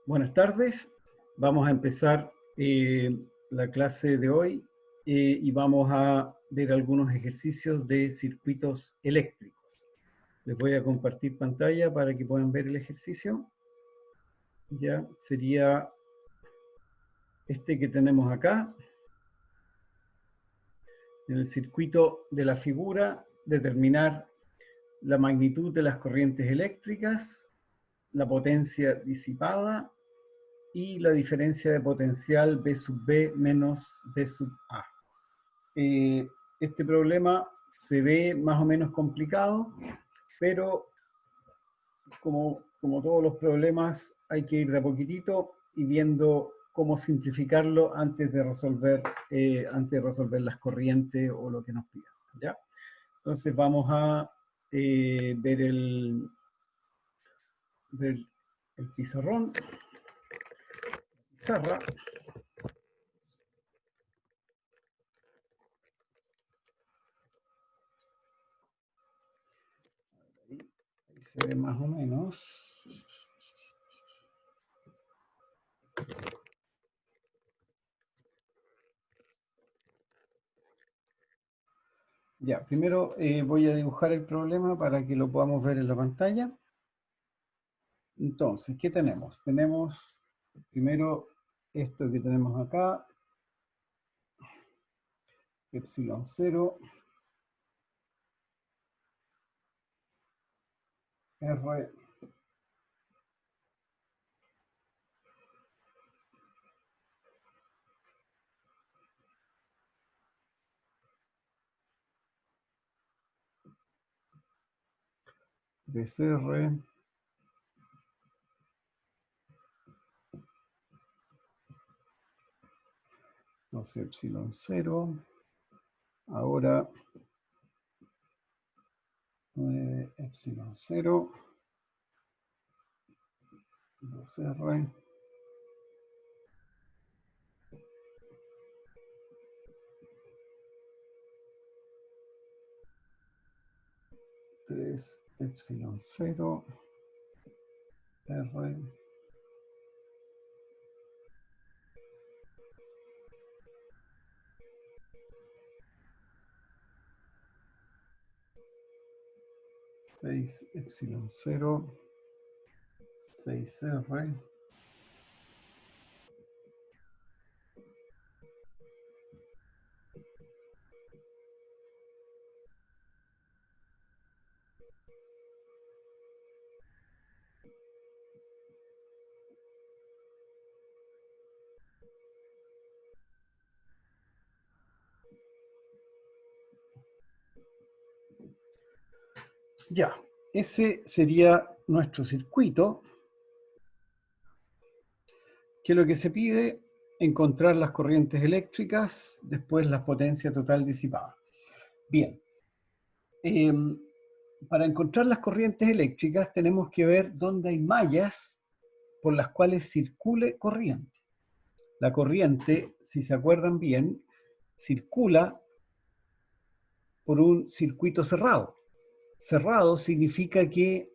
Buenas tardes, vamos a empezar la clase de hoy y vamos a ver algunos ejercicios de circuitos eléctricos. Les voy a compartir pantalla para que puedan ver el ejercicio. Ya sería este que tenemos acá. En el circuito de la figura, determinar la magnitud de las corrientes eléctricas, la potencia disipada y la diferencia de potencial B sub B menos B sub A. Este problema se ve más o menos complicado, pero como todos los problemas hay que ir de a poquitito y viendo cómo simplificarlo antes de resolver las corrientes o lo que nos pidan, ¿ya? Entonces vamos a ver el pizarrón, pizarra. Ahí se ve más o menos. Ya, primero voy a dibujar el problema para que lo podamos ver en la pantalla. Entonces, ¿qué tenemos? Tenemos primero esto que tenemos acá, epsilon 0, R, BCR, entonces epsilon 0, ahora epsilon 0, 2R, tres epsilon 0, R, 6 epsilon 0, 6R, ya, ese sería nuestro circuito, que lo que se pide, encontrar las corrientes eléctricas, después la potencia total disipada. Bien, para encontrar las corrientes eléctricas tenemos que ver dónde hay mallas por las cuales circule corriente. La corriente, si se acuerdan bien, circula por un circuito cerrado. Cerrado significa que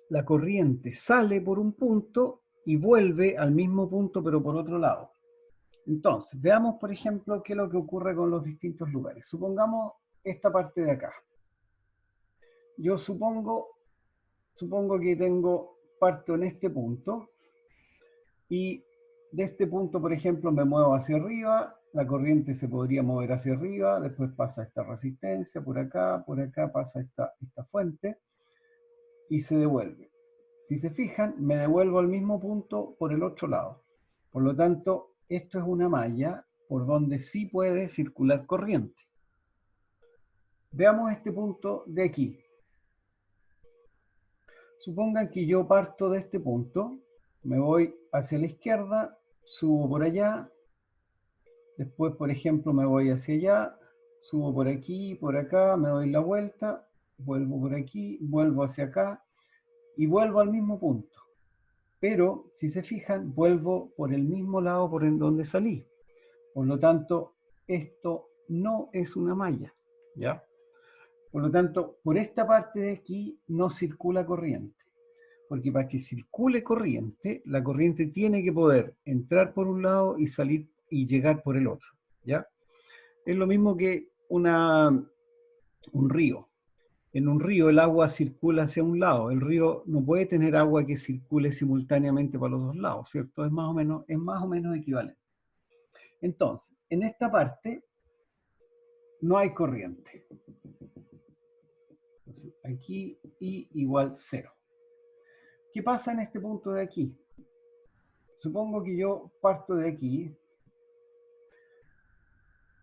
la corriente sale por un punto y vuelve al mismo punto pero por otro lado. Entonces, veamos por ejemplo qué es lo que ocurre con los distintos lugares. Supongamos esta parte de acá. Yo supongo que parto en este punto y de este punto, por ejemplo, me muevo hacia arriba, la corriente se podría mover hacia arriba, después pasa esta resistencia por acá pasa esta fuente y se devuelve. Si se fijan, me devuelvo al mismo punto por el otro lado. Por lo tanto, esto es una malla por donde sí puede circular corriente. Veamos este punto de aquí. Supongan que yo parto de este punto, me voy hacia la izquierda, subo por allá, después, por ejemplo, me voy hacia allá, subo por aquí, por acá, me doy la vuelta, vuelvo por aquí, vuelvo hacia acá y vuelvo al mismo punto. Pero, si se fijan, vuelvo por el mismo lado por en donde salí. Por lo tanto, esto no es una malla, ¿ya? Por lo tanto, por esta parte de aquí no circula corriente. Porque para que circule corriente, la corriente tiene que poder entrar por un lado y salir y llegar por el otro, ¿ya? Es lo mismo que un río. En un río el agua circula hacia un lado. El río no puede tener agua que circule simultáneamente para los dos lados, ¿cierto? Es más o menos equivalente. Entonces, en esta parte no hay corriente. Entonces, aquí I igual 0. ¿Qué pasa en este punto de aquí? Supongo que yo parto de aquí,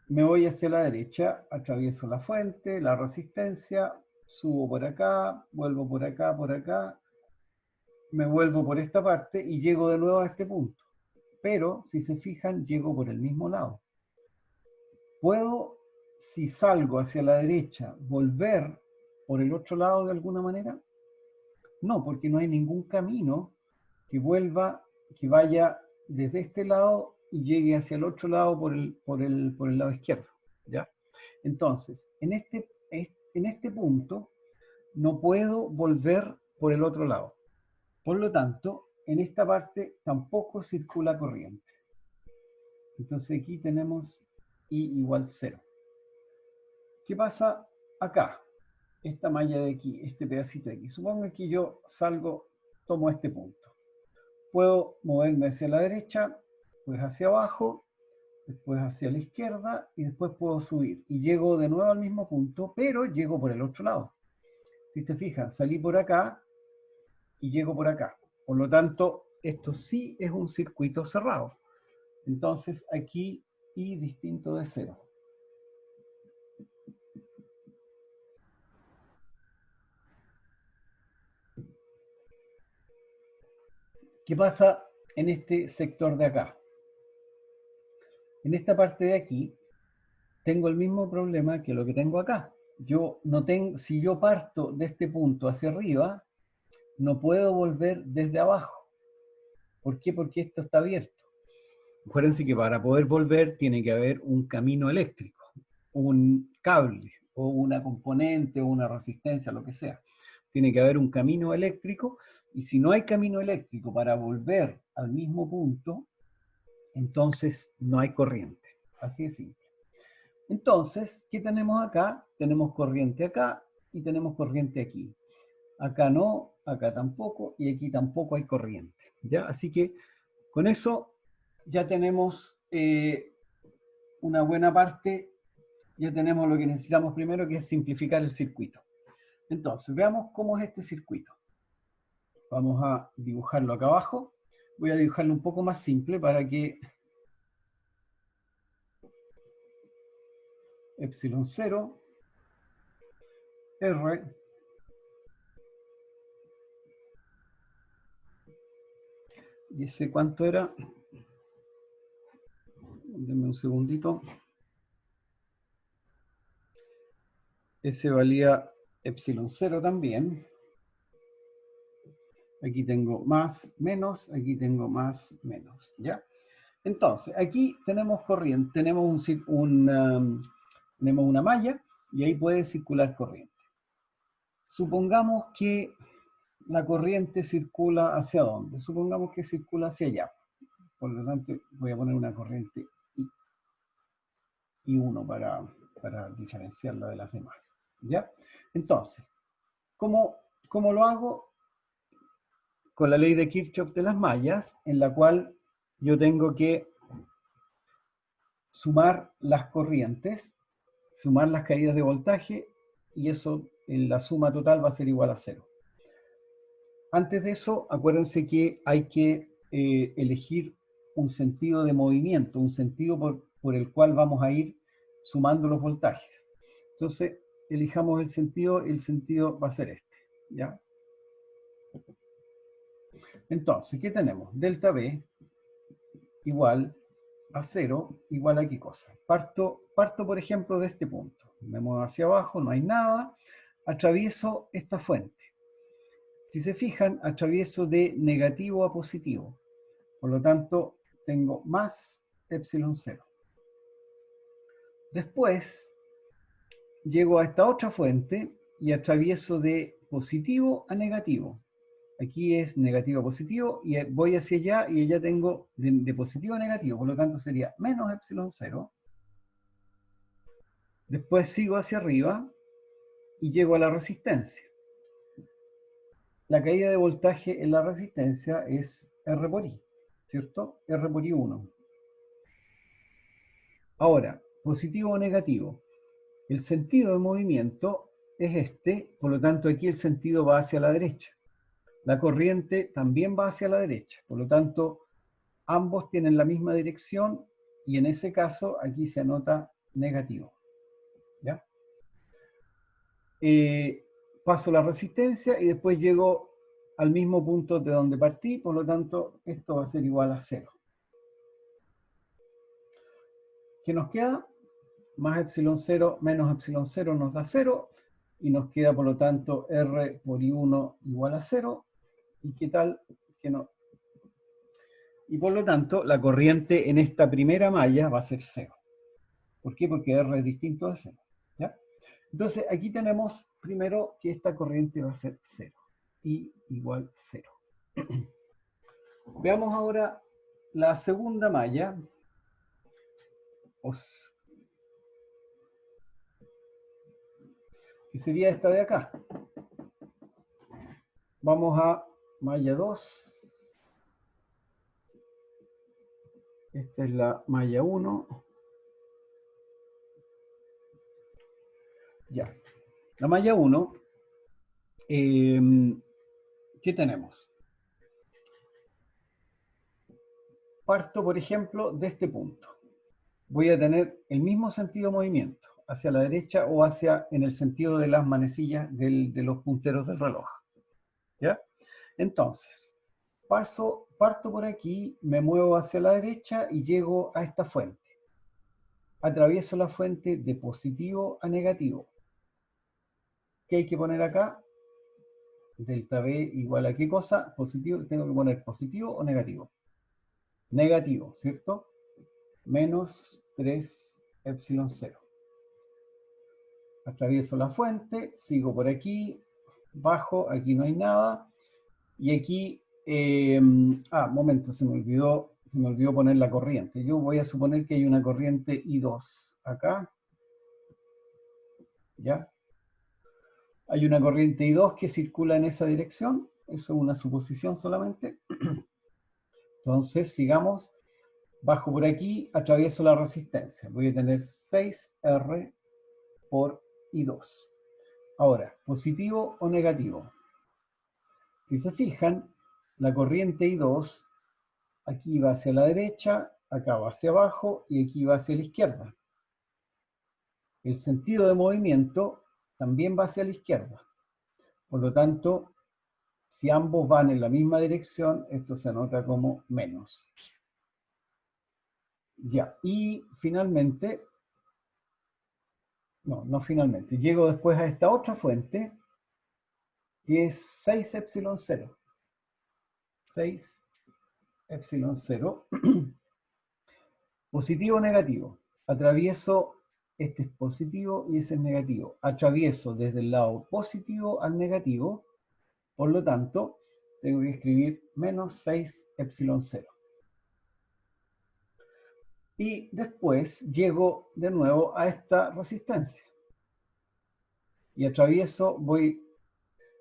me voy hacia la derecha, atravieso la fuente, la resistencia, subo por acá, vuelvo por acá, me vuelvo por esta parte y llego de nuevo a este punto. Pero, si se fijan, llego por el mismo lado. ¿Puedo, si salgo hacia la derecha, volver por el otro lado de alguna manera? No, porque no hay ningún camino que vuelva, que vaya desde este lado y llegue hacia el otro lado por el lado izquierdo, ¿ya? Entonces, en este punto no puedo volver por el otro lado. Por lo tanto, en esta parte tampoco circula corriente. Entonces aquí tenemos I igual 0. ¿Qué pasa acá? Esta malla de aquí, este pedacito de aquí. Supongo que yo salgo, tomo este punto. Puedo moverme hacia la derecha, pues hacia abajo, después hacia la izquierda y después puedo subir. Y llego de nuevo al mismo punto, pero llego por el otro lado. Si se fijan, salí por acá y llego por acá. Por lo tanto, esto sí es un circuito cerrado. Entonces aquí I distinto de 0. ¿Qué pasa en este sector de acá? En esta parte de aquí tengo el mismo problema que lo que tengo acá. Yo no tengo, si yo parto de este punto hacia arriba, no puedo volver desde abajo. ¿Por qué? Porque esto está abierto. Acuérdense que para poder volver tiene que haber un camino eléctrico, un cable, o una componente, o una resistencia, lo que sea. Tiene que haber un camino eléctrico, y si no hay camino eléctrico para volver al mismo punto, entonces no hay corriente. Así de simple. Entonces, ¿qué tenemos acá? Tenemos corriente acá y tenemos corriente aquí. Acá no, acá tampoco y aquí tampoco hay corriente, ¿ya? Así que con eso ya tenemos una buena parte, ya tenemos lo que necesitamos primero, que es simplificar el circuito. Entonces, veamos cómo es este circuito. Vamos a dibujarlo acá abajo. Voy a dibujarlo un poco más simple para que epsilon 0, R, y ese cuánto era, denme un segundito, ese valía epsilon 0 también. Aquí tengo más, menos, aquí tengo más, menos, ¿ya? Entonces, aquí tenemos corriente, tenemos una malla y ahí puede circular corriente. Supongamos que la corriente circula ¿hacia dónde? Supongamos que circula hacia allá. Por lo tanto, voy a poner una corriente I1 para diferenciarla de las demás, ¿ya? Entonces, ¿cómo lo hago? Con la ley de Kirchhoff de las mallas, en la cual yo tengo que sumar las corrientes, sumar las caídas de voltaje, y eso en la suma total va a ser igual a 0. Antes de eso, acuérdense que hay que elegir un sentido de movimiento, un sentido por el cual vamos a ir sumando los voltajes. Entonces, elijamos el sentido va a ser este, ¿ya? Entonces, ¿qué tenemos? Delta B igual a 0, igual a qué cosa. Parto, por ejemplo, de este punto. Me muevo hacia abajo, no hay nada. Atravieso esta fuente. Si se fijan, atravieso de negativo a positivo. Por lo tanto, tengo más epsilon 0. Después, llego a esta otra fuente y atravieso de positivo a negativo. Aquí es negativo a positivo, y voy hacia allá, y allá tengo de positivo a negativo, por lo tanto sería menos epsilon 0. Después sigo hacia arriba, y llego a la resistencia. La caída de voltaje en la resistencia es R por I, ¿cierto? R por I1. Ahora, positivo o negativo. El sentido de movimiento es este, por lo tanto aquí el sentido va hacia la derecha. La corriente también va hacia la derecha, por lo tanto ambos tienen la misma dirección y en ese caso aquí se anota negativo. ¿Ya? Paso la resistencia y después llego al mismo punto de donde partí, por lo tanto esto va a ser igual a 0. ¿Qué nos queda? Más epsilon 0 menos epsilon 0 nos da 0, y nos queda por lo tanto R por I1 igual a 0. ¿Y qué tal? Que no. Y por lo tanto la corriente en esta primera malla va a ser 0. ¿Por qué? Porque R es distinto de 0. ¿Ya? Entonces aquí tenemos primero que esta corriente va a ser 0. I igual 0. Veamos ahora la segunda malla. Que sería esta de acá. Vamos a malla 2. Esta es la malla 1. Ya. La malla 1, ¿qué tenemos? Parto, por ejemplo, de este punto. Voy a tener el mismo sentido de movimiento, hacia la derecha o hacia, en el sentido de las manecillas de los punteros del reloj. ¿Ya? Entonces, parto por aquí, me muevo hacia la derecha y llego a esta fuente. Atravieso la fuente de positivo a negativo. ¿Qué hay que poner acá? Delta B igual a qué cosa? Positivo, tengo que poner positivo o negativo. Negativo, ¿cierto? Menos 3 epsilon 0. Atravieso la fuente, sigo por aquí, bajo, aquí no hay nada. Y aquí, momento, se me olvidó poner la corriente. Yo voy a suponer que hay una corriente I2 acá. ¿Ya? Hay una corriente I2 que circula en esa dirección. Eso es una suposición solamente. Entonces, sigamos. Bajo por aquí, atravieso la resistencia. Voy a tener 6R por I2. Ahora, ¿positivo o negativo? Si se fijan, la corriente I2 aquí va hacia la derecha, acá va hacia abajo y aquí va hacia la izquierda. El sentido de movimiento también va hacia la izquierda. Por lo tanto, si ambos van en la misma dirección, esto se anota como menos. Ya, y finalmente, no finalmente, llego después a esta otra fuente, que es 6 epsilon 0. 6 epsilon 0. Positivo o negativo. Atravieso, este es positivo y ese es negativo. Atravieso desde el lado positivo al negativo, por lo tanto, tengo que escribir menos 6 epsilon 0. Y después llego de nuevo a esta resistencia. Y atravieso,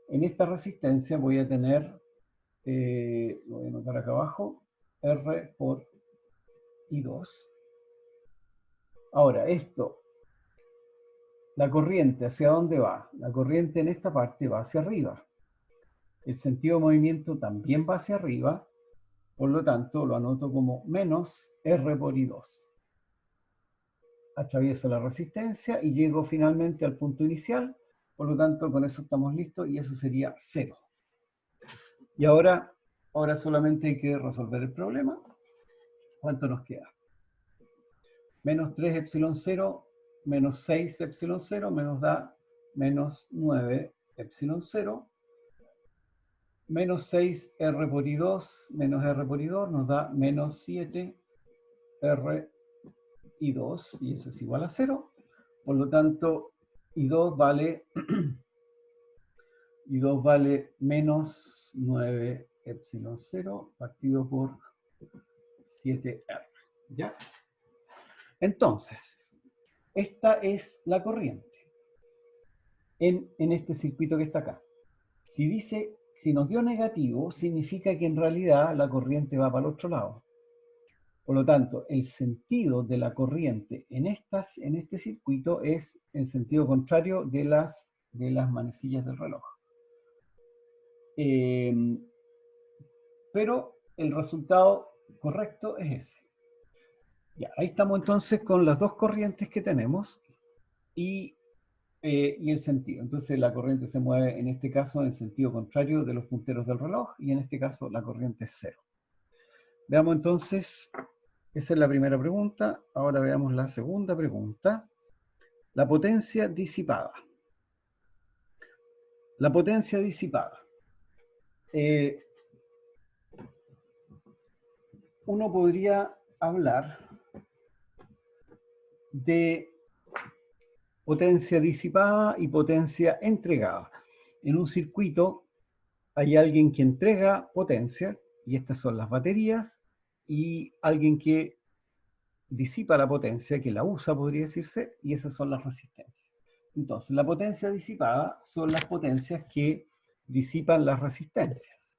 en esta resistencia voy a tener, lo voy a anotar acá abajo, R por I2. Ahora, la corriente, ¿hacia dónde va? La corriente en esta parte va hacia arriba. El sentido de movimiento también va hacia arriba, por lo tanto lo anoto como menos R por I2. Atravieso la resistencia y llego finalmente al punto inicial, por lo tanto con eso estamos listos y eso sería 0. Y ahora solamente hay que resolver el problema. ¿Cuánto nos queda? Menos 3 epsilon 0, menos 6 epsilon 0, nos da menos 9 epsilon 0. Menos 6 R por I2, menos R por I2, nos da menos 7 R I2, y eso es igual a 0. Por lo tanto, I2 vale Y 2 vale menos 9 epsilon 0 partido por 7R. ¿Ya? Entonces, esta es la corriente en este circuito que está acá. Si nos dio negativo, significa que en realidad la corriente va para el otro lado. Por lo tanto, el sentido de la corriente en este circuito es en sentido contrario de las manecillas del reloj. Pero el resultado correcto es ese. Ya, ahí estamos entonces con las dos corrientes que tenemos y el sentido. Entonces la corriente se mueve en este caso en sentido contrario de los punteros del reloj y en este caso la corriente es cero. Veamos entonces, esa es la primera pregunta. Ahora veamos la segunda pregunta. La potencia disipada. La potencia disipada. Uno podría hablar de potencia disipada y potencia entregada. En un circuito hay alguien que entrega potencia, y estas son las baterías, y alguien que disipa la potencia, que la usa, podría decirse, y esas son las resistencias. Entonces, la potencia disipada son las potencias que disipan las resistencias.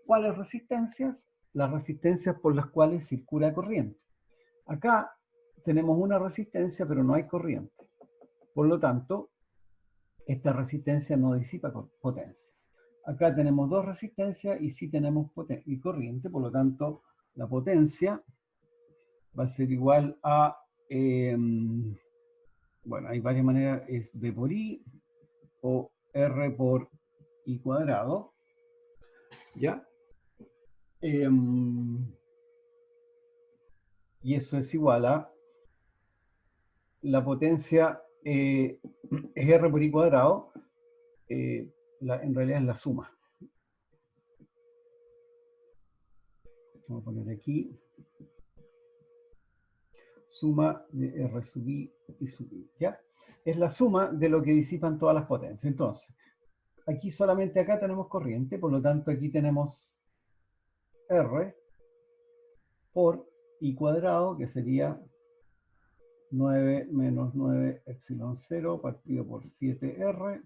¿Cuáles resistencias? Las resistencias por las cuales circula corriente. Acá tenemos una resistencia, pero no hay corriente. Por lo tanto, esta resistencia no disipa potencia. Acá tenemos dos resistencias y sí tenemos corriente, por lo tanto, la potencia va a ser igual a, bueno, hay varias maneras, es V por I o R por I cuadrado, ¿ya? Y eso es igual a la potencia es R por I cuadrado, en realidad es la suma. Vamos a poner aquí suma de R sub I y sub I, ¿ya? Es la suma de lo que disipan todas las potencias. Entonces, aquí solamente acá tenemos corriente, por lo tanto aquí tenemos R por I cuadrado, que sería 9 menos 9 epsilon 0 partido por 7R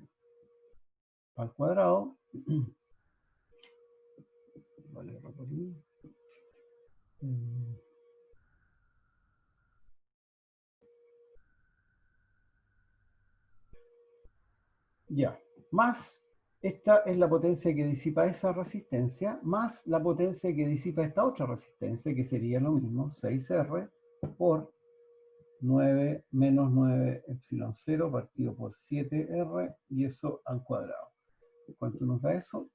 al cuadrado. Vale, R por I. Ya, más esta es la potencia que disipa esa resistencia, más la potencia que disipa esta otra resistencia, que sería lo mismo, 6R por 9 menos 9 epsilon 0 partido por 7R, y eso al cuadrado. ¿Cuánto nos da eso?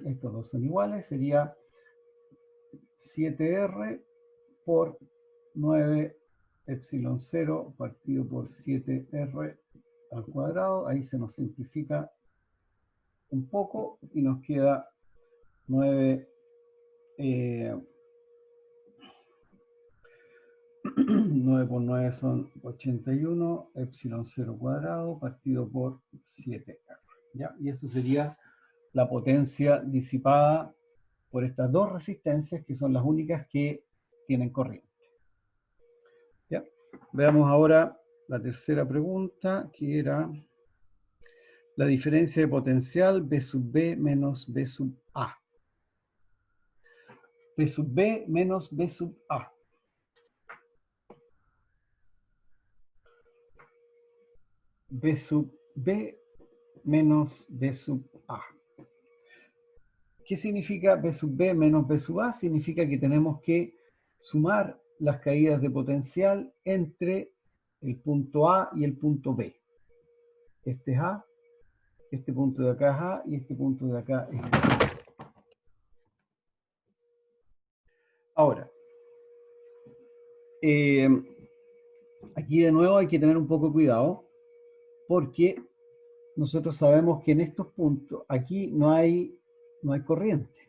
Estos dos son iguales, sería 7R por 9 epsilon 0 partido por 7R al cuadrado. Ahí se nos simplifica un poco y nos queda 9 9 por 9 son 81 epsilon 0 cuadrado partido por 7R, ¿ya? Y eso sería la potencia disipada por estas dos resistencias, que son las únicas que tienen corriente, ¿ya? Veamos ahora la tercera pregunta, que era la diferencia de potencial B sub B menos B sub A. B sub B menos B sub A. B sub B menos B sub A. ¿Qué significa B sub B menos B sub A? Significa que tenemos que sumar las caídas de potencial entre el punto A y el punto B. Este es A, este punto de acá es A y este punto de acá es B. Ahora, aquí de nuevo hay que tener un poco de cuidado, porque nosotros sabemos que en estos puntos, aquí no hay corriente.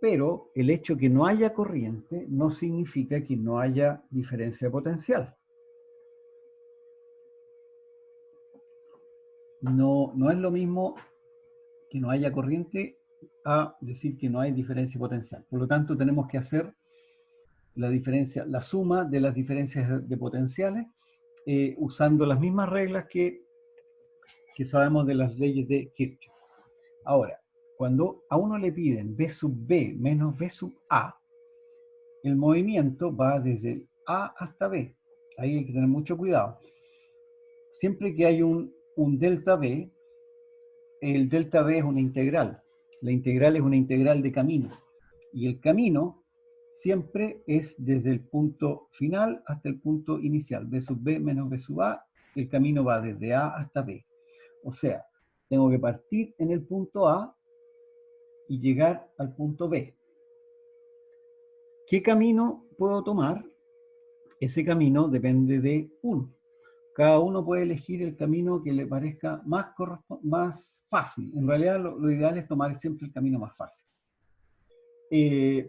Pero el hecho que no haya corriente no significa que no haya diferencia de potencial. no es lo mismo que no haya corriente a decir que no hay diferencia potencial. Por lo tanto, tenemos que hacer la diferencia, la suma de las diferencias de potenciales usando las mismas reglas que sabemos de las leyes de Kirchhoff. Ahora, cuando a uno le piden B sub B menos B sub A, el movimiento va desde el A hasta B. Ahí hay que tener mucho cuidado. Siempre que hay un delta B, el delta B es una integral. La integral es una integral de camino. Y el camino siempre es desde el punto final hasta el punto inicial. B sub B menos B sub A, el camino va desde A hasta B. O sea, tengo que partir en el punto A y llegar al punto B. ¿Qué camino puedo tomar? Ese camino depende de uno. Cada uno puede elegir el camino que le parezca más fácil. En realidad lo ideal es tomar siempre el camino más fácil.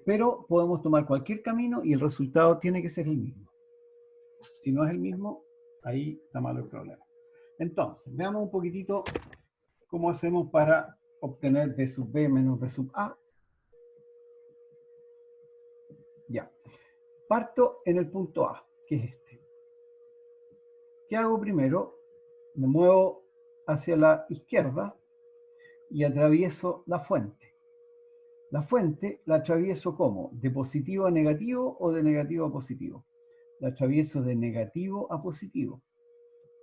Pero podemos tomar cualquier camino y el resultado tiene que ser el mismo. Si no es el mismo, ahí está malo el problema. Entonces, veamos un poquitito cómo hacemos para obtener B sub B menos B sub A. Ya. Parto en el punto A, que es este. ¿Qué hago primero? Me muevo hacia la izquierda y atravieso la fuente. La fuente la atravieso ¿cómo? ¿De positivo a negativo o de negativo a positivo? La atravieso de negativo a positivo.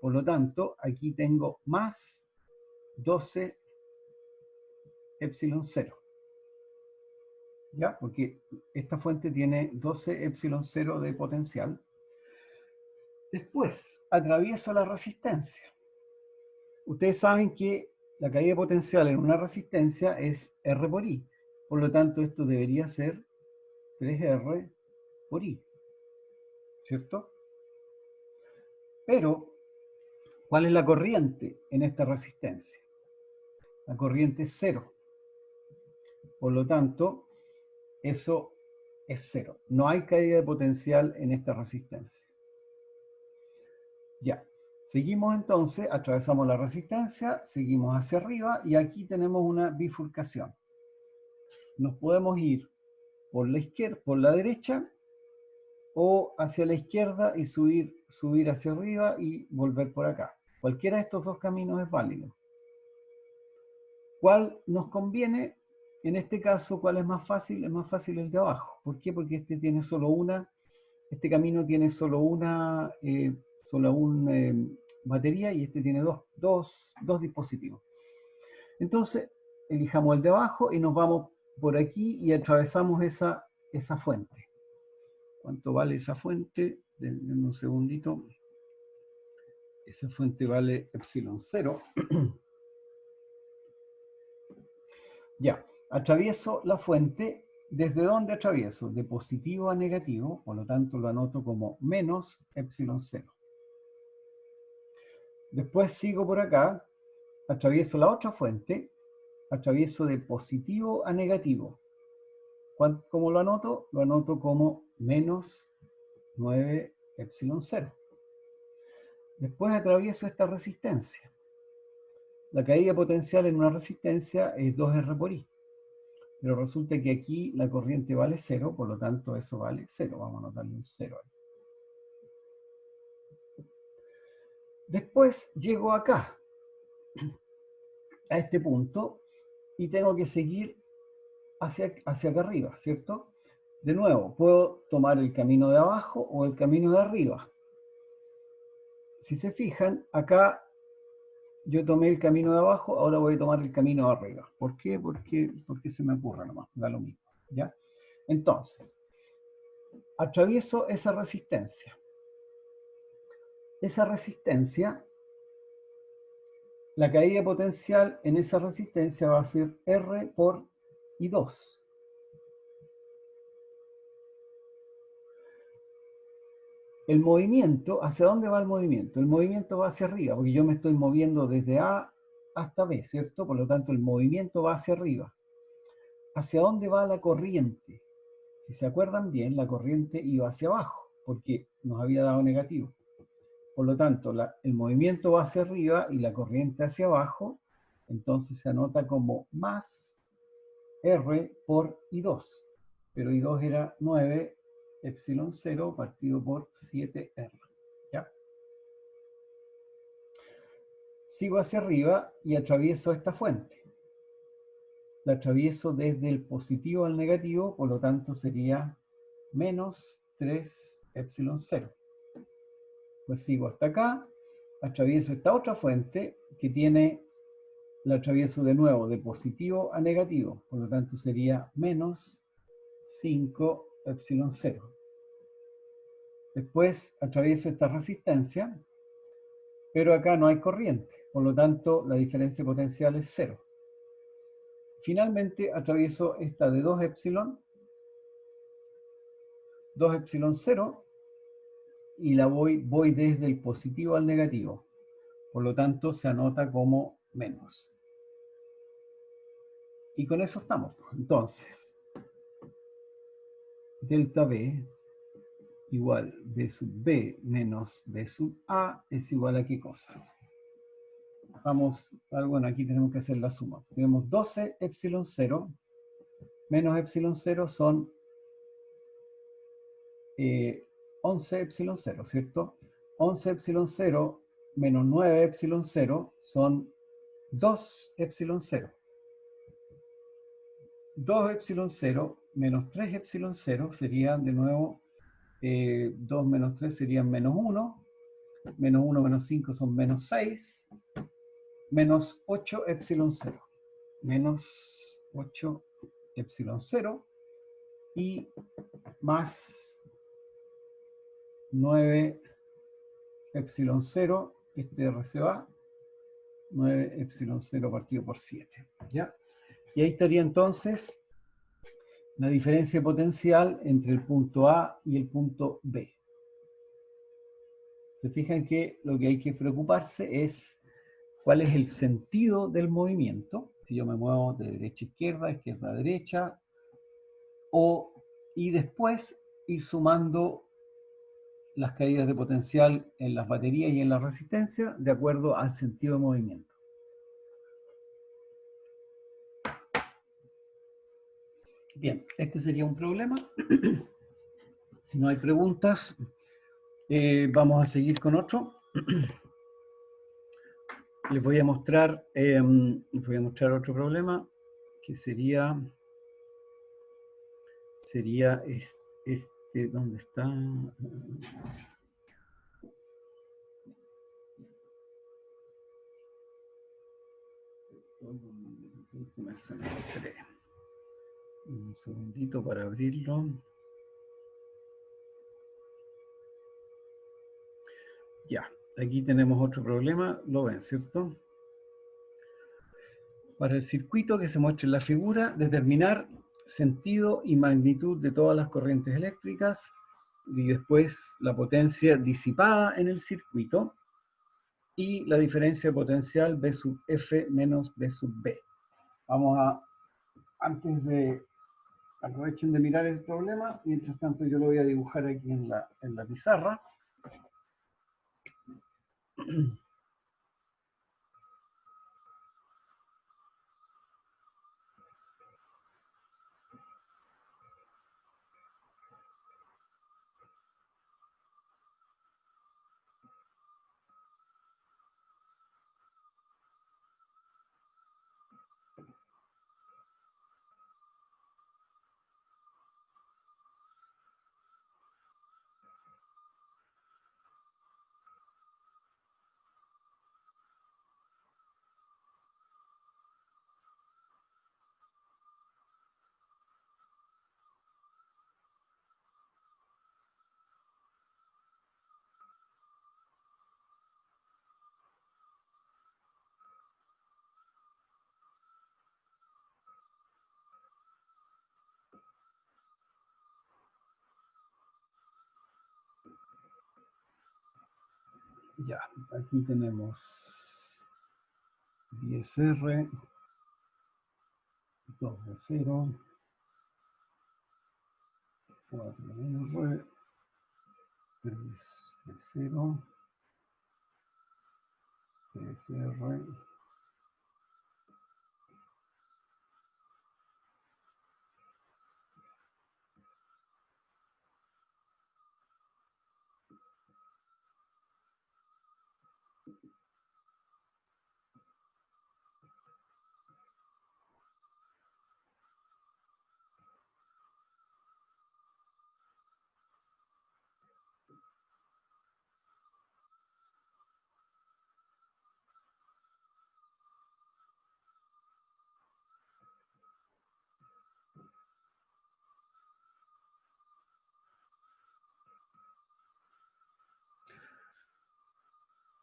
Por lo tanto, aquí tengo más 12 epsilon 0. ¿Ya? Porque esta fuente tiene 12 epsilon 0 de potencial. Después, atravieso la resistencia. Ustedes saben que la caída potencial en una resistencia es R por I. Por lo tanto, esto debería ser 3R por I. ¿Cierto? Pero, ¿cuál es la corriente en esta resistencia? La corriente es 0. Por lo tanto, eso es 0. No hay caída de potencial en esta resistencia. Ya. Seguimos entonces, atravesamos la resistencia, seguimos hacia arriba y aquí tenemos una bifurcación. Nos podemos ir por la izquierda, por la derecha, o hacia la izquierda y subir hacia arriba y volver por acá. Cualquiera de estos dos caminos es válido. ¿Cuál nos conviene? En este caso, ¿cuál es más fácil? Es más fácil el de abajo. ¿Por qué? Porque este camino tiene solo una batería y este tiene dos dispositivos. Entonces, elijamos el de abajo y nos vamos por aquí y atravesamos esa fuente. ¿Cuánto vale esa fuente? Denme un segundito. Esa fuente vale epsilon 0. Ya, atravieso la fuente. ¿Desde dónde atravieso? De positivo a negativo, por lo tanto lo anoto como menos epsilon 0. Después sigo por acá, atravieso la otra fuente, atravieso de positivo a negativo. ¿Cómo lo anoto? Lo anoto como menos 9 epsilon 0. Después atravieso esta resistencia. La caída potencial en una resistencia es 2R por I. Pero resulta que aquí la corriente vale 0, por lo tanto eso vale 0. Vamos a anotarle un 0 ahí. Después llego acá, a este punto, y tengo que seguir hacia acá arriba, ¿cierto? De nuevo, puedo tomar el camino de abajo o el camino de arriba. Si se fijan, acá yo tomé el camino de abajo, ahora voy a tomar el camino de arriba. ¿Por qué? Porque se me ocurre nomás, da lo mismo, ¿ya? Entonces, atravieso esa resistencia. Esa resistencia, la caída potencial en esa resistencia va a ser R por I2. El movimiento, ¿hacia dónde va el movimiento? El movimiento va hacia arriba, porque yo me estoy moviendo desde A hasta B, ¿cierto? Por lo tanto, el movimiento va hacia arriba. ¿Hacia dónde va la corriente? Si se acuerdan bien, la corriente iba hacia abajo, porque nos había dado negativo. Por lo tanto, el movimiento va hacia arriba y la corriente hacia abajo, entonces se anota como más R por I2. Pero I2 era 9 epsilon 0 partido por 7R. ¿Ya? Sigo hacia arriba y atravieso esta fuente. La atravieso desde el positivo al negativo, por lo tanto sería menos 3 epsilon 0. Pues sigo hasta acá, atravieso esta otra fuente que tiene, la atravieso de nuevo de positivo a negativo, por lo tanto sería menos 5 epsilon 0. Después atravieso esta resistencia, pero acá no hay corriente, por lo tanto la diferencia potencial es 0. Finalmente atravieso esta de 2 epsilon 0, y la voy desde el positivo al negativo. Por lo tanto, se anota como menos. Y con eso estamos. Entonces, delta B igual B sub B menos B sub A es igual a ¿qué cosa? Vamos, bueno, aquí tenemos que hacer la suma. Tenemos 12 epsilon 0 menos epsilon 0 son 11 epsilon 0, ¿cierto? 11 epsilon 0 menos 9 epsilon 0 son 2 epsilon 0. 2 epsilon 0 menos 3 epsilon 0 serían de nuevo 2 menos 3 serían menos 1. Menos 1 menos 5 son menos 6. Menos 8 epsilon 0. Menos 8 epsilon 0. Y más 9 epsilon 0. Este R se va. 9 epsilon 0 partido por 7. ¿Ya? Y ahí estaría entonces la diferencia potencial entre el punto A y el punto B. Se fijan que lo que hay que preocuparse es cuál es el sentido del movimiento. Si yo me muevo de derecha a izquierda, izquierda a derecha, y después ir sumando las caídas de potencial en las baterías y en la resistencia de acuerdo al sentido de movimiento. Bien, este sería un problema. Si no hay preguntas, vamos a seguir con otro. Les voy a mostrar otro problema que sería este, ¿dónde está? Un segundito para abrirlo. Ya, aquí tenemos otro problema, lo ven, ¿cierto? Para el circuito que se muestra en la figura, determinar sentido y magnitud de todas las corrientes eléctricas y después la potencia disipada en el circuito y la diferencia potencial B sub F menos B sub B. Vamos a, antes de, aprovechen de mirar el problema, mientras tanto yo lo voy a dibujar aquí en la pizarra. Ya, aquí tenemos 10R, 2 de 0, 4R, 3 de 0, PSR.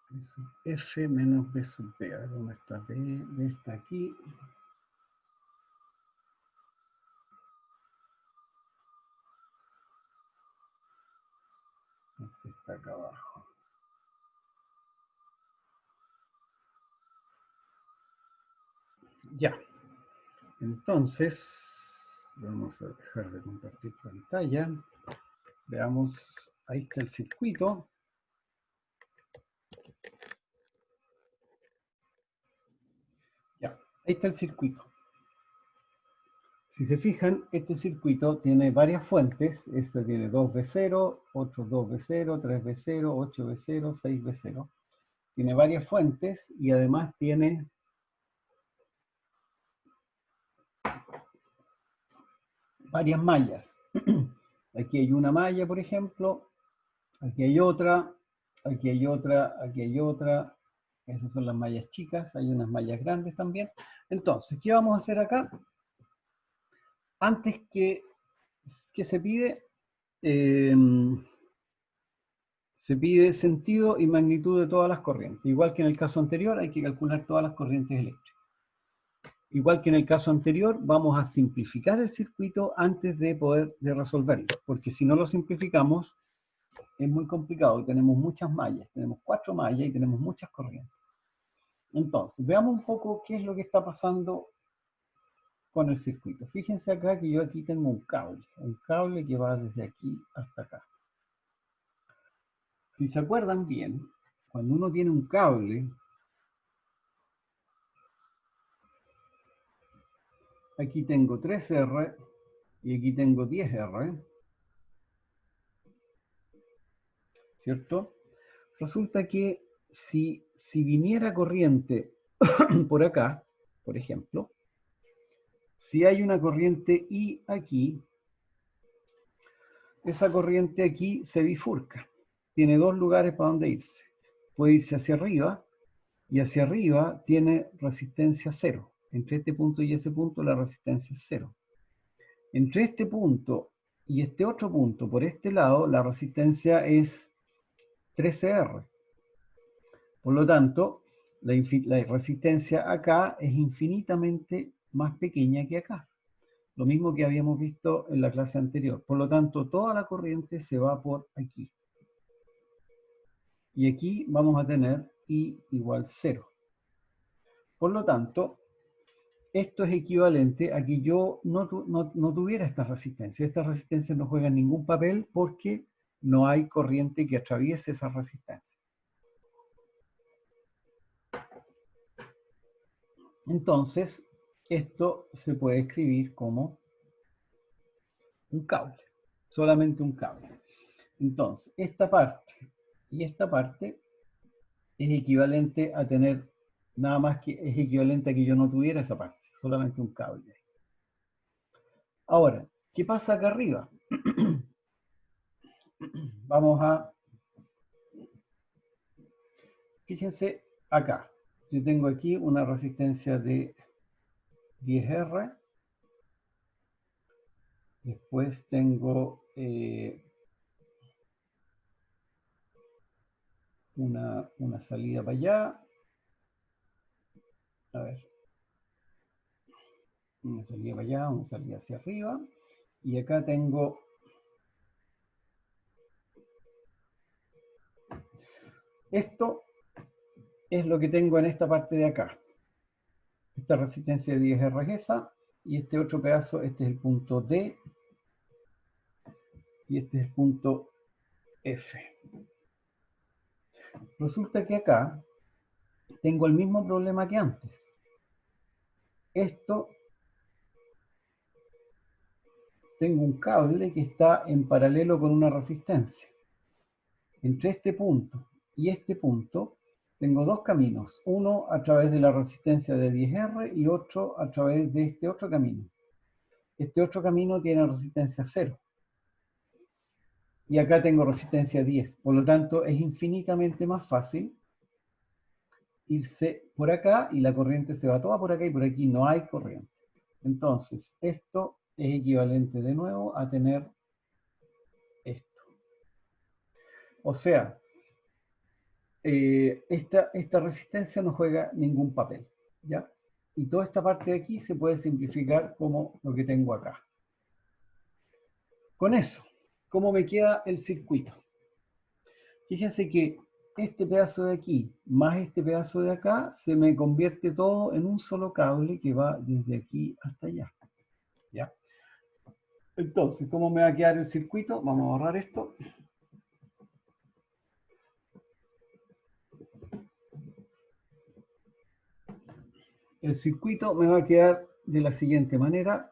B sub F menos B sub B. A ver, ¿dónde está B? B está aquí. F está acá abajo. Ya. Entonces, vamos a dejar de compartir pantalla. Veamos, ahí está el circuito. Ya, ahí está el circuito. Si se fijan, este circuito tiene varias fuentes. Este tiene 2V0, otro 2V0, 3V0, 8V0, 6V0. Tiene varias fuentes y además tiene varias mallas. Aquí hay una malla, por ejemplo. Aquí hay otra. Aquí hay otra. Aquí hay otra. Esas son las mallas chicas. Hay unas mallas grandes también. Entonces, ¿qué vamos a hacer acá? Antes que se pide, se pide sentido y magnitud de todas las corrientes. Igual que en el caso anterior, hay que calcular todas las corrientes eléctricas. Igual que en el caso anterior, vamos a simplificar el circuito antes de poder resolverlo, porque si no lo simplificamos, es muy complicado y tenemos muchas mallas. Tenemos 4 mallas y tenemos muchas corrientes. Entonces, veamos un poco qué es lo que está pasando con el circuito. Fíjense acá que yo aquí tengo un cable que va desde aquí hasta acá. Si se acuerdan bien, cuando uno tiene un cable, aquí tengo 3R y aquí tengo 10R, ¿cierto? Resulta que si viniera corriente por acá, por ejemplo, si hay una corriente I aquí, esa corriente aquí se bifurca. Tiene dos lugares para donde irse. Puede irse hacia arriba y hacia arriba tiene resistencia cero. Entre este punto y ese punto la resistencia es cero. Entre este punto y este otro punto, por este lado, la resistencia es 13R. Por lo tanto, la resistencia acá es infinitamente más pequeña que acá. Lo mismo que habíamos visto en la clase anterior. Por lo tanto, toda la corriente se va por aquí. Y aquí vamos a tener I igual 0. Por lo tanto, esto es equivalente a que yo no tuviera esta resistencia. Esta resistencia no juega ningún papel porque no hay corriente que atraviese esa resistencia. Entonces, esto se puede escribir como un cable, solamente un cable. Entonces, esta parte y esta parte es equivalente a tener, nada más que es equivalente a que yo no tuviera esa parte, solamente un cable. Ahora, ¿qué pasa acá arriba? Vamos a, fíjense acá, yo tengo aquí una resistencia de 10R, después tengo una salida para allá, a ver, una salida para allá, una salida hacia arriba, y acá tengo esto es lo que tengo en esta parte de acá. Esta resistencia de 10R es esa, y este otro pedazo, este es el punto D, y este es el punto F. Resulta que acá tengo el mismo problema que antes. Esto, tengo un cable que está en paralelo con una resistencia. Entre este punto y este punto tengo dos caminos, uno a través de la resistencia de 10R y otro a través de este otro camino. Este otro camino tiene resistencia 0 y acá tengo resistencia 10, por lo tanto es infinitamente más fácil irse por acá y la corriente se va toda por acá y por aquí no hay corriente. Entonces esto es equivalente de nuevo a tener esto. O sea, esta resistencia no juega ningún papel, ¿ya? Y toda esta parte de aquí se puede simplificar como lo que tengo acá. Con eso, ¿cómo me queda el circuito? Fíjense que este pedazo de aquí más este pedazo de acá se me convierte todo en un solo cable que va desde aquí hasta allá, ¿ya? Entonces, ¿cómo me va a quedar el circuito? Vamos a borrar esto. El circuito me va a quedar de la siguiente manera.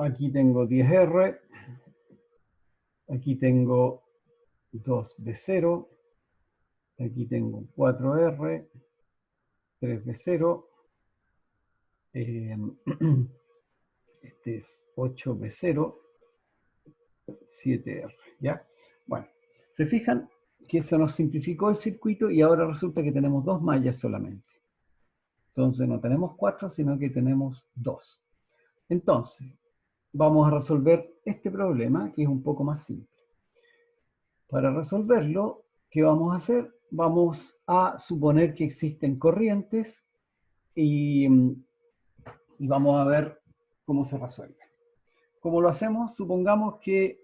Aquí tengo 10R, aquí tengo 2B0, aquí tengo 4R, 3B0, este es 8B0, 7R, ¿ya? Bueno, se fijan que se nos simplificó el circuito y ahora resulta que tenemos dos mallas solamente. Entonces no tenemos 4, sino que tenemos 2. Entonces, vamos a resolver este problema, que es un poco más simple. Para resolverlo, ¿qué vamos a hacer? Vamos a suponer que existen corrientes y vamos a ver cómo se resuelve. ¿Cómo lo hacemos? Supongamos que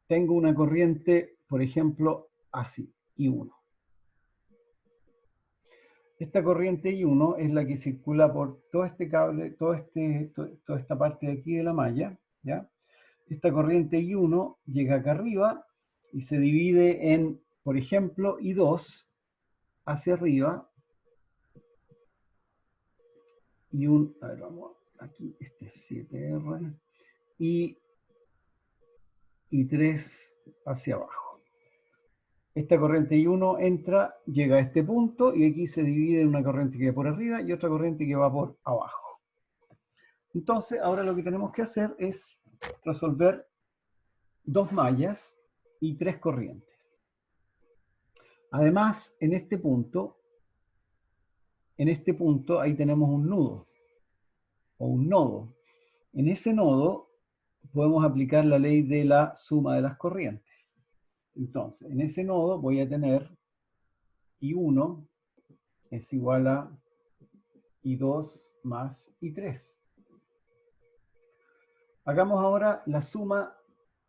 tengo una corriente, por ejemplo, así, I1. Esta corriente I1 es la que circula por todo este cable, toda esta parte de aquí de la malla, ¿ya? Esta corriente I1 llega acá arriba y se divide en, por ejemplo, I2 hacia arriba y a ver, vamos, aquí, este es 7R y 3 hacia abajo. Esta corriente I1 entra, llega a este punto y aquí se divide en una corriente que va por arriba y otra corriente que va por abajo. Entonces, ahora lo que tenemos que hacer es resolver dos mallas y tres corrientes. Además, en este punto ahí tenemos un nudo o un nodo. En ese nodo podemos aplicar la ley de la suma de las corrientes. Entonces, en ese nodo voy a tener I1 es igual a I2 más I3. Hagamos ahora la suma.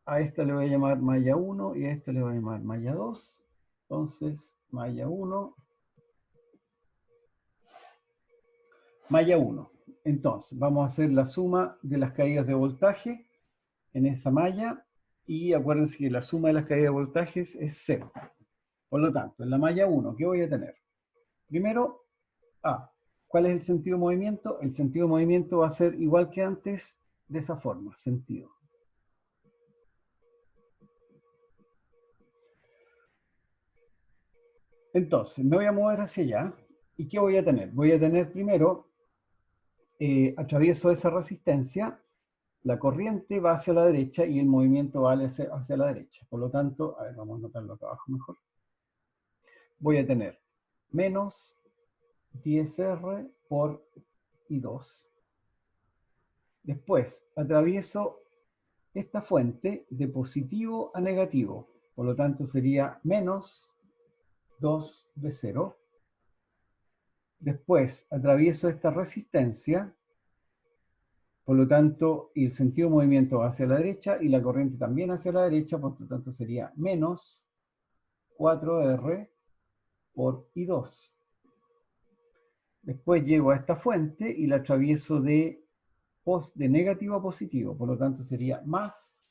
A esta le voy a llamar malla 1 y a esta le voy a llamar malla 2. Entonces, malla 1, malla 1. Entonces, vamos a hacer la suma de las caídas de voltaje en esa malla y acuérdense que la suma de las caídas de voltajes es 0. Por lo tanto, en la malla 1, ¿qué voy a tener? Primero, ¿cuál es el sentido de movimiento? El sentido de movimiento va a ser igual que antes, de esa forma, sentido. Entonces, me voy a mover hacia allá. ¿Y qué voy a tener? Voy a tener primero, atravieso esa resistencia, la corriente va hacia la derecha y el movimiento va hacia la derecha. Por lo tanto, a ver, vamos a anotarlo acá abajo mejor. Voy a tener menos 10R por I2. Después, atravieso esta fuente de positivo a negativo. Por lo tanto, sería menos 2V0. Después atravieso esta resistencia, por lo tanto, y el sentido de movimiento va hacia la derecha y la corriente también hacia la derecha, por lo tanto sería menos 4R por I2. Después llego a esta fuente y la atravieso de negativo a positivo, por lo tanto sería más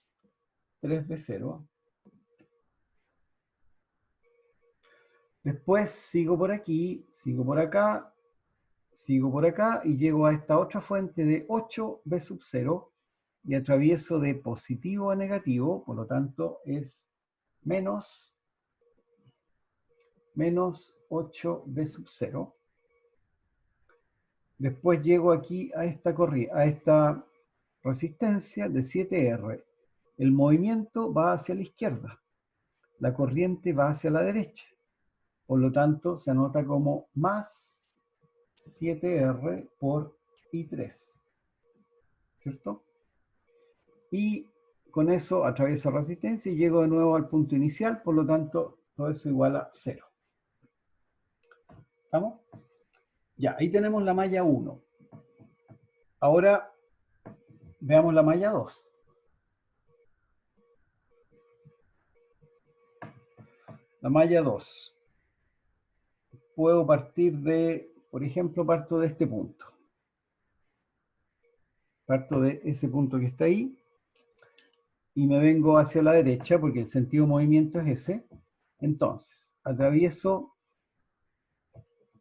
3V0. Después sigo por aquí, sigo por acá, sigo por acá y llego a esta otra fuente de 8V sub 0 y atravieso de positivo a negativo, por lo tanto es menos 8V sub 0. Después llego aquí a esta resistencia de 7R. El movimiento va hacia la izquierda, la corriente va hacia la derecha. Por lo tanto, se anota como más 7R por I3. ¿Cierto? Y con eso atravieso resistencia y llego de nuevo al punto inicial, por lo tanto, todo eso igual a 0. ¿Estamos? Ya, ahí tenemos la malla 1. Ahora veamos la malla 2. La malla 2. Puedo partir de, por ejemplo, parto de este punto. Parto de ese punto que está ahí y me vengo hacia la derecha porque el sentido de movimiento es ese. Entonces, atravieso,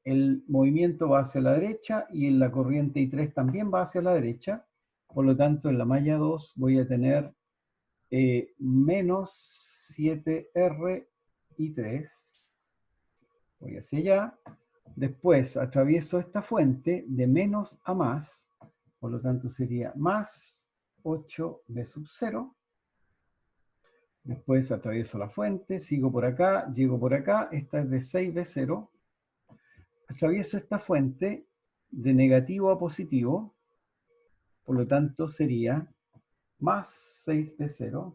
el movimiento va hacia la derecha y en la corriente I3 también va hacia la derecha. Por lo tanto, en la malla 2 voy a tener menos 7R I3. Voy hacia allá. Después atravieso esta fuente de menos a más. Por lo tanto, sería más 8V sub 0. Después atravieso la fuente, sigo por acá, llego por acá. Esta es de 6V0. Atravieso esta fuente de negativo a positivo. Por lo tanto, sería más 6V0.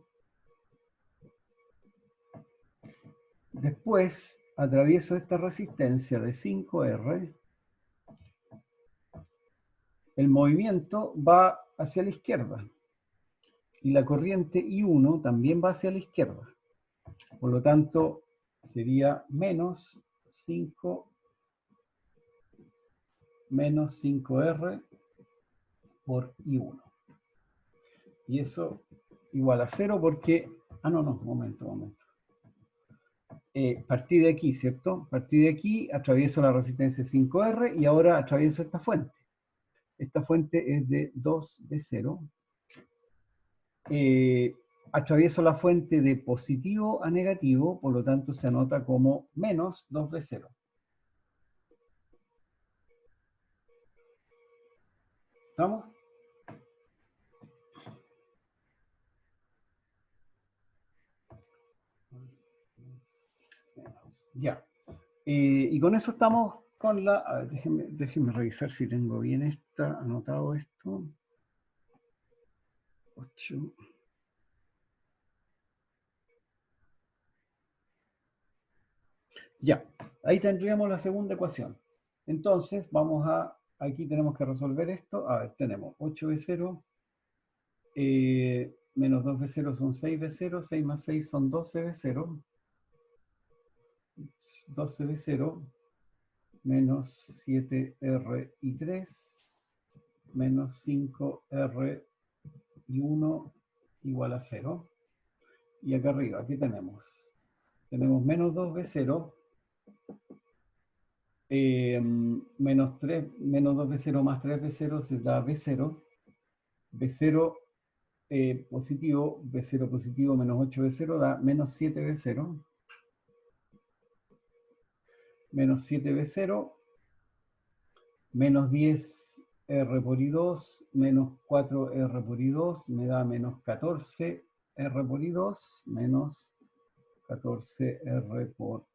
Después atravieso esta resistencia de 5R. El movimiento va hacia la izquierda. Y la corriente I1 también va hacia la izquierda. Por lo tanto, sería menos 5R por I1. Y eso igual a 0 porque... Ah, no, momento. Partí de aquí, ¿cierto? Partí de aquí, atravieso la resistencia 5R y ahora atravieso esta fuente. Esta fuente es de 2V0. Atravieso la fuente de positivo a negativo, por lo tanto se anota como menos 2V0. ¿Estamos? Ya. Y con eso estamos con la... A ver, déjenme revisar si tengo bien anotado esto. 8. Ya, ahí tendríamos la segunda ecuación. Entonces, aquí tenemos que resolver esto. A ver, tenemos 8V0 menos 2V0 son 6V0, 6 más 6 son 12V0, 12V0 menos 7R3 menos 5R1 igual a 0. Y acá arriba, aquí tenemos menos 2V0 menos 2V0 más 3V0 se da V0. V0 positivo, V0 positivo menos 8V0 da menos 7V0. Menos 7V0 menos 10R por I2 menos 4R por I2 me da menos 14R por I2 menos 14R por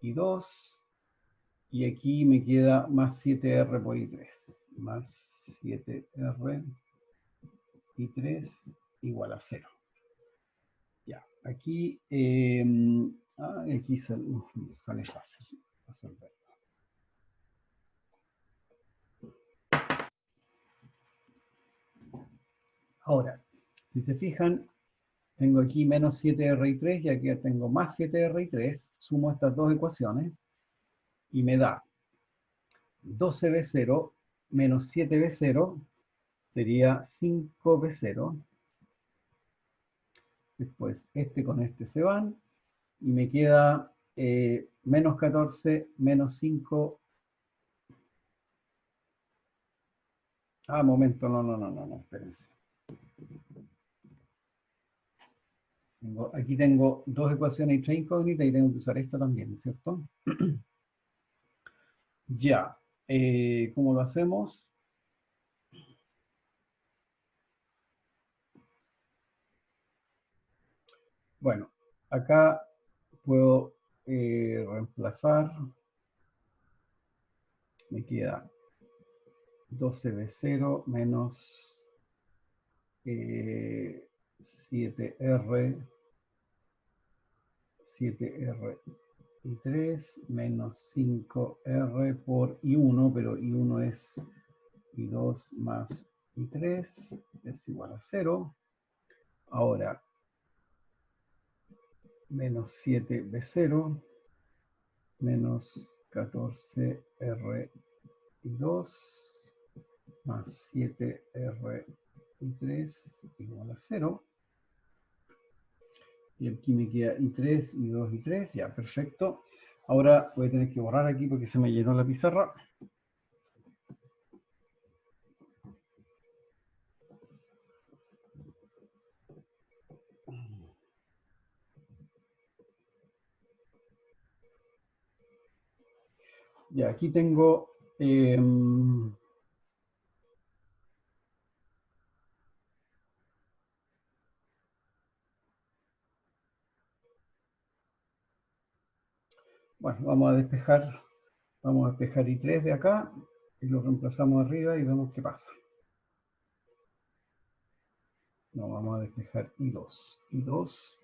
I2 y aquí me queda más 7R por I3 más 7R I3 igual a 0. Ya, aquí Aquí sale fácil resolver. Ahora, si se fijan, tengo aquí menos 7R3 y aquí tengo más 7R3. Sumo estas dos ecuaciones y me da 12B0 menos 7B0 sería 5B0. Después este con este se van y me queda menos 14 menos 5. Momento, no, espérense. Aquí tengo dos ecuaciones y tres incógnitas y tengo que usar esta también, ¿cierto? Ya. ¿Cómo lo hacemos? Bueno, acá puedo reemplazar. Me queda 12B0 menos 7R y 3 menos 5R por I1, pero I1 es I2 más I3 es igual a 0. Ahora, menos 7B0 menos 14R2 más 7R3 igual a 0. Y aquí me queda I3, I2, I3, ya, perfecto. Ahora voy a tener que borrar aquí porque se me llenó la pizarra. Ya, aquí tengo... bueno, vamos a despejar I3 de acá y lo reemplazamos arriba y vemos qué pasa. No, vamos a despejar I2. I2.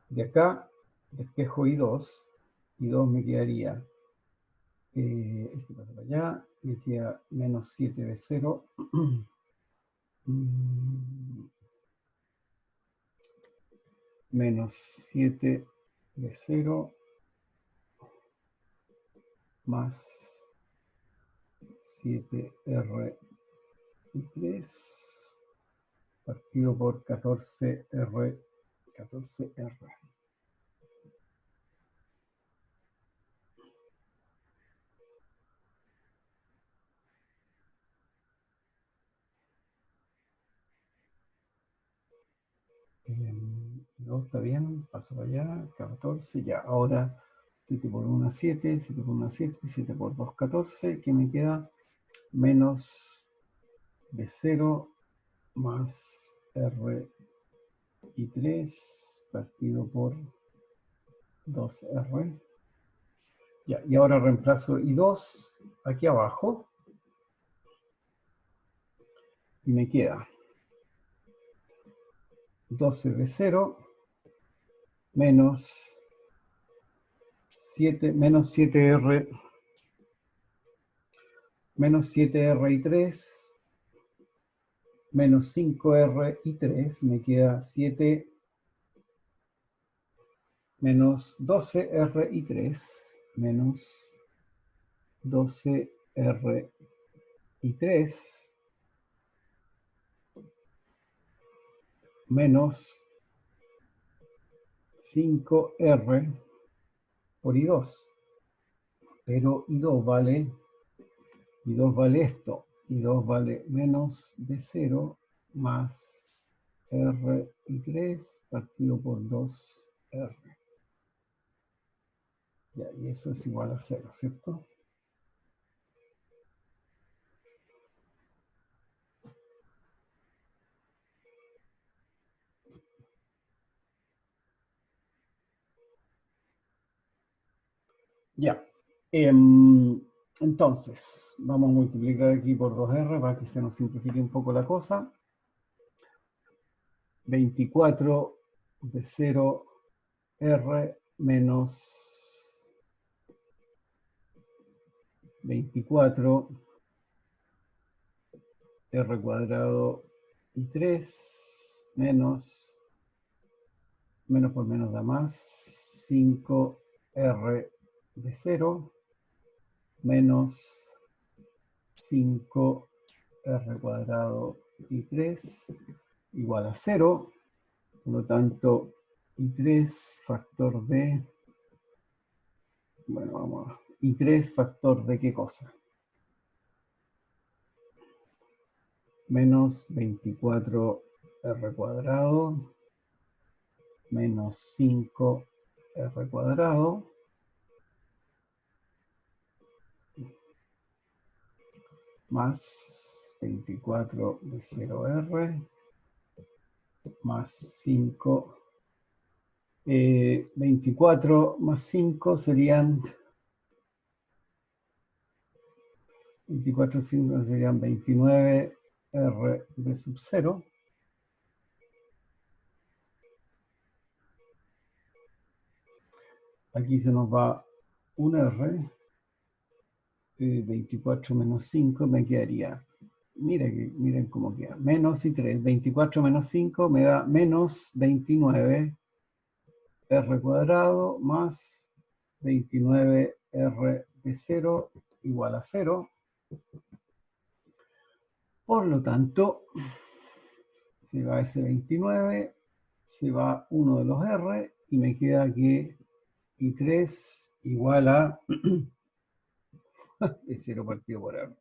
De acá despejo I2. I2 me quedaría, este pasa para allá, me queda menos 7B0. Menos 7B0 más 7R3 partido por 14R. No, está bien, paso para allá, 14, ya, ahora 7 por 1, 7, 7 por 1, 7, 7 por 2, 14, que me queda menos B0 más R y 3 partido por 2R. Ya, y ahora reemplazo I2 aquí abajo y me queda 12B0 menos 7R menos 7R y 3 menos 5R y 3 me queda 7 menos 12R y 3 menos 12R y 3 menos 5R por I2. Pero I2 vale esto. I2 vale menos B0 más R y 3 partido por 2R. Ya, y eso es igual a 0, ¿cierto? Ya. Entonces, vamos a multiplicar aquí por 2R para que se nos simplifique un poco la cosa. 24 de 0 R menos 24 R cuadrado y 3 menos por menos da más 5 R de 0 menos 5 R cuadrado y 3 igual a 0. Por lo tanto, y3 factor de... Bueno, vamos a... y3 factor de ¿qué cosa? Menos 24 R cuadrado menos 5 R cuadrado más 24 de 0R más 5. 24 más 5 serían 24 5 serían 29 R de sub 0. Aquí se nos va un R. 24 menos 5 me quedaría, miren cómo queda, menos y 3, 24 menos 5 me da menos 29 R cuadrado más 29 R de 0 igual a 0. Por lo tanto, se va ese 29, se va uno de los R y me queda que I3 igual a de 0 partido por R.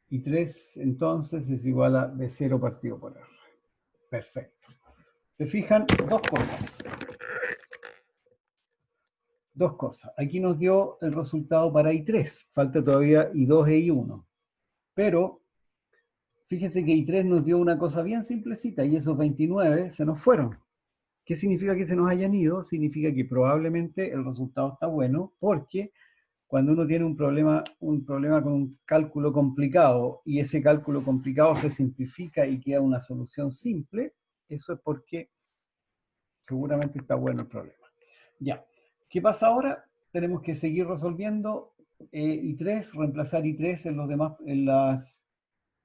Y 3 entonces es igual a B0 partido por R. Perfecto. ¿Se fijan? Dos cosas. Dos cosas. Aquí nos dio el resultado para I3. Falta todavía I2 e I1. Pero fíjense que I3 nos dio una cosa bien simplecita y esos 29 se nos fueron. ¿Qué significa que se nos hayan ido? Significa que probablemente el resultado está bueno porque cuando uno tiene un problema con un cálculo complicado y ese cálculo complicado se simplifica y queda una solución simple, eso es porque seguramente está bueno el problema. Ya, ¿qué pasa ahora? Tenemos que seguir resolviendo I3, reemplazar I3 en, los demás,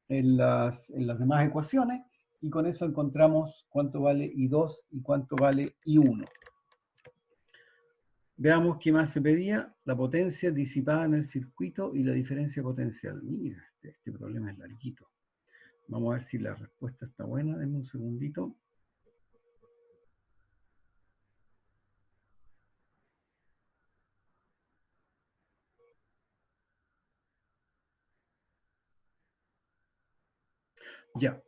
en las demás ecuaciones y con eso encontramos cuánto vale I2 y cuánto vale I1. Veamos qué más se pedía. La potencia disipada en el circuito y la diferencia potencial. Mira, este problema es larguito. Vamos a ver si la respuesta está buena. Denme un segundito. Ya.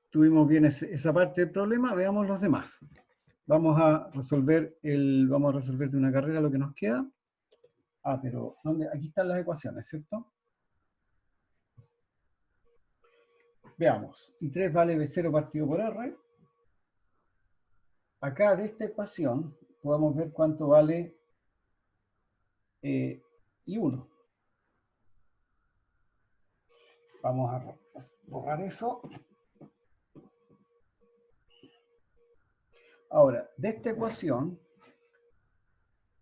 Tuvimos bien esa parte del problema. Veamos los demás. Vamos a resolver de una carrera lo que nos queda. Ah, pero ¿dónde? Aquí están las ecuaciones, ¿cierto? Veamos. I3 vale B0 partido por R. Acá de esta ecuación podemos ver cuánto vale I1. Vamos a borrar eso. Ahora, de esta ecuación,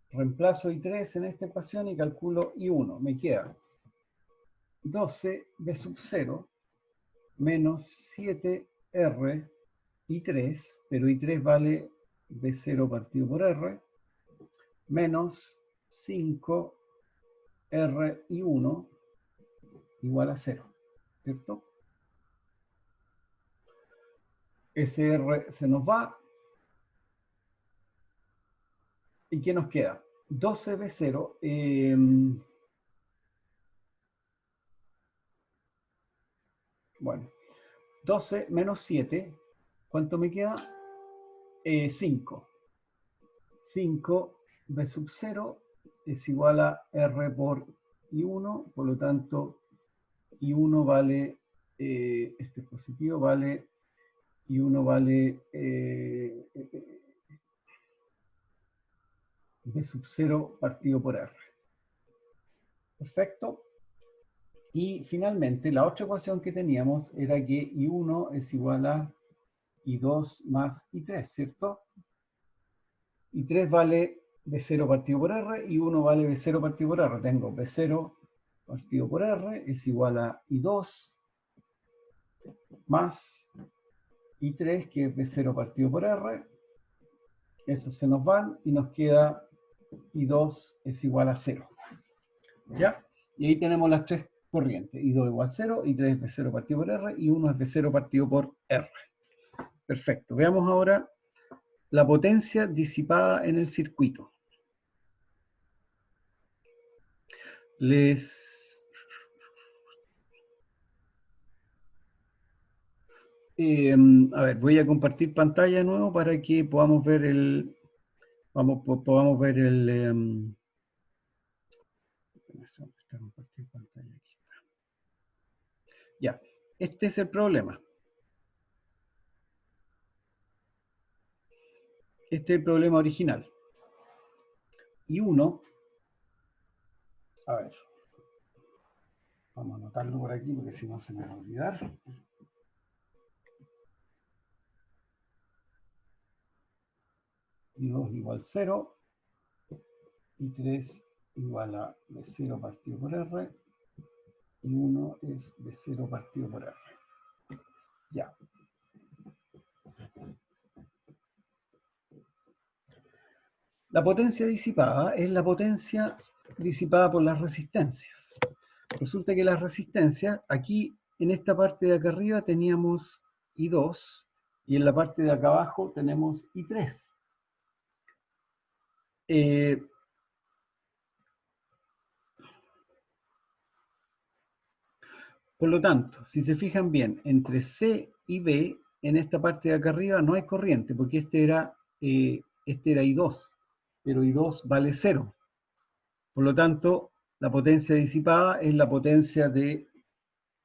reemplazo I3 en esta ecuación y calculo I1. Me queda 12 B sub 0 menos 7R I3, pero I3 vale B0 partido por R, menos 5 R I1 igual a 0, ¿cierto? Ese R se nos va. ¿Y qué nos queda? 12B0. Bueno, 12 menos 7. ¿Cuánto me queda? 5. 5 B sub 0 es igual a R por I1. Por lo tanto, I1 vale, este es positivo, vale, I1 vale B sub 0 partido por R. Perfecto. Y finalmente, la otra ecuación que teníamos era que I1 es igual a I2 más I3, ¿cierto? I3 vale B0 partido por R, I1 vale B0 partido por R. Tengo B0 partido por R es igual a I2 más I3, que es B0 partido por R. Eso se nos van y nos queda I2 es igual a 0. ¿Ya? Y ahí tenemos las tres corrientes. I2 igual a 0, I3 es B0 partido por R, y 1 es B0 partido por R. Perfecto. Veamos ahora la potencia disipada en el circuito. A ver, voy a compartir pantalla de nuevo para que podamos ver podamos ver compartir pantalla aquí. Ya, este es el problema. Este es el problema original. Y uno, a ver, vamos a anotarlo por aquí porque si no se me va a olvidar. I2 igual 0, I3 igual a B0 partido por R, y 1 es B0 partido por R. Ya. La potencia disipada es la potencia disipada por las resistencias. Resulta que las resistencias, aquí en esta parte de acá arriba teníamos I2 y en la parte de acá abajo tenemos I3. Por lo tanto, si se fijan bien, entre C y B, en esta parte de acá arriba no hay corriente, porque este era I2, pero I2 vale 0. Por lo tanto, la potencia disipada es la potencia de,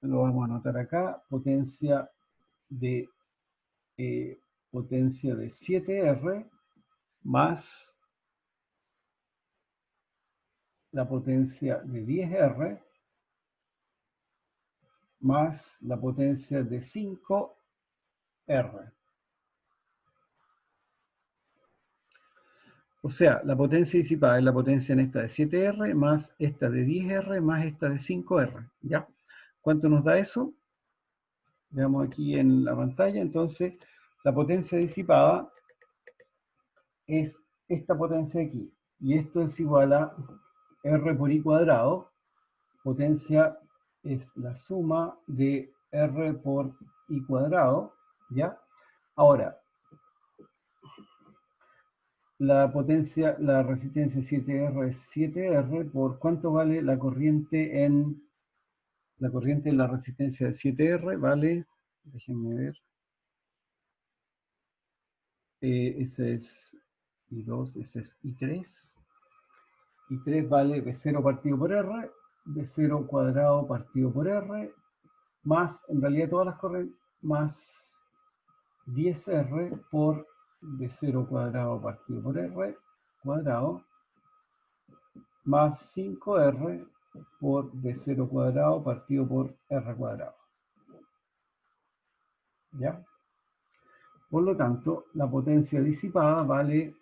lo vamos a anotar acá, potencia de 7R más la potencia de 10R más la potencia de 5R. O sea, la potencia disipada es la potencia en esta de 7R más esta de 10R más esta de 5R. ¿Ya? ¿Cuánto nos da eso? Veamos aquí en la pantalla. Entonces, la potencia disipada es esta potencia de aquí. Y esto es igual a R por I cuadrado. Potencia es la suma de R por I cuadrado. ¿Ya? Ahora, la potencia, la resistencia 7R es 7R. ¿Por cuánto vale la corriente en la resistencia de 7R? Vale, déjenme ver, ese es I2, ese es I3. I3 vale B0 partido por R, B0 cuadrado partido por R, más, en realidad todas las corrientes, más 10R por B0 cuadrado partido por R cuadrado, más 5R por B0 cuadrado partido por R cuadrado. ¿Ya? Por lo tanto, la potencia disipada vale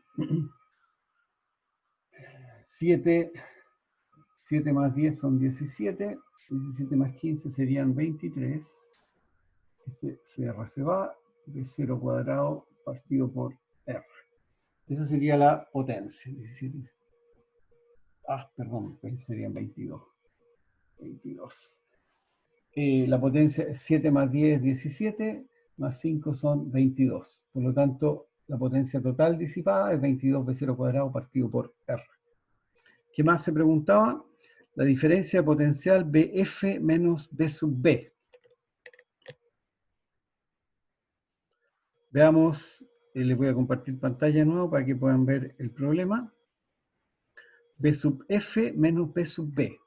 7 más 10 son 17, 17 más 15 serían 23, CR se va, B0 cuadrado partido por R. Esa sería la potencia. 17. Perdón, serían 22. La potencia es 7 más 10 es 17, más 5 son 22. Por lo tanto, la potencia total disipada es 22 B0 cuadrado partido por R. ¿Qué más se preguntaba? La diferencia de potencial BF menos B sub B. Veamos, les voy a compartir pantalla de nuevo para que puedan ver el problema. B sub F menos B sub B.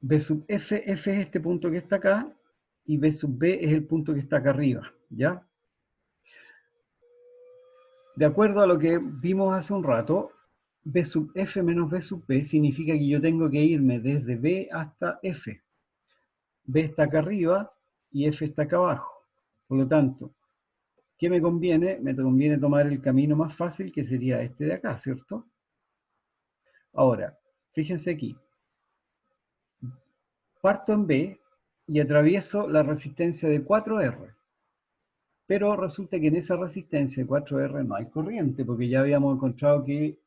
B sub F, F es este punto que está acá, y B sub B es el punto que está acá arriba, ¿ya? De acuerdo a lo que vimos hace un rato, B sub f menos B sub p significa que yo tengo que irme desde B hasta F. B está acá arriba y F está acá abajo. Por lo tanto, ¿qué me conviene? Me conviene tomar el camino más fácil, que sería este de acá, ¿cierto? Ahora, fíjense aquí. Parto en B y atravieso la resistencia de 4R. Pero resulta que en esa resistencia de 4R no hay corriente, porque ya habíamos encontrado que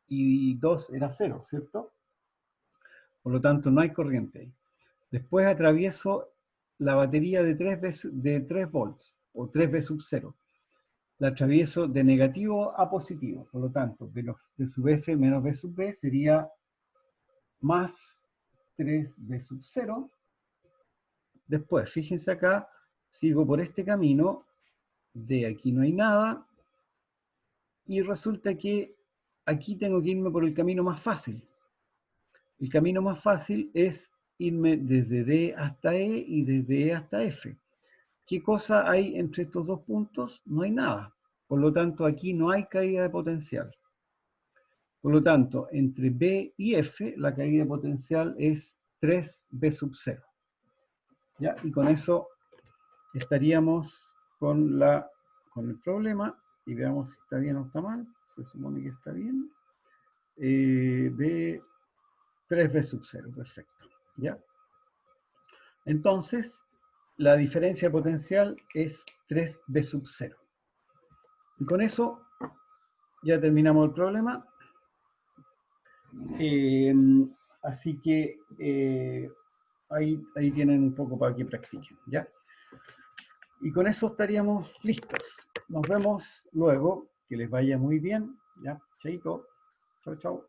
I2 era 0, ¿cierto? Por lo tanto, no hay corriente ahí. Después atravieso la batería de 3 volts, o 3V sub 0. La atravieso de negativo a positivo. Por lo tanto, V sub F menos V sub B sería más 3V sub 0. Después, fíjense acá, sigo por este camino, de aquí no hay nada, y resulta que aquí tengo que irme por el camino más fácil. El camino más fácil es irme desde D hasta E y desde E hasta F. ¿Qué cosa hay entre estos dos puntos? No hay nada. Por lo tanto, aquí no hay caída de potencial. Por lo tanto, entre B y F, la caída de potencial es 3B sub 0. ¿Ya? Y con eso estaríamos con el problema y veamos si está bien o está mal. Se supone que está bien. B, 3B sub 0, perfecto. ¿Ya? Entonces, la diferencia potencial es 3B sub 0. Y con eso ya terminamos el problema. Así que ahí tienen un poco para que practiquen, ¿ya? Y con eso estaríamos listos. Nos vemos luego. Que les vaya muy bien, ¿ya? Chaito. Chau, chau.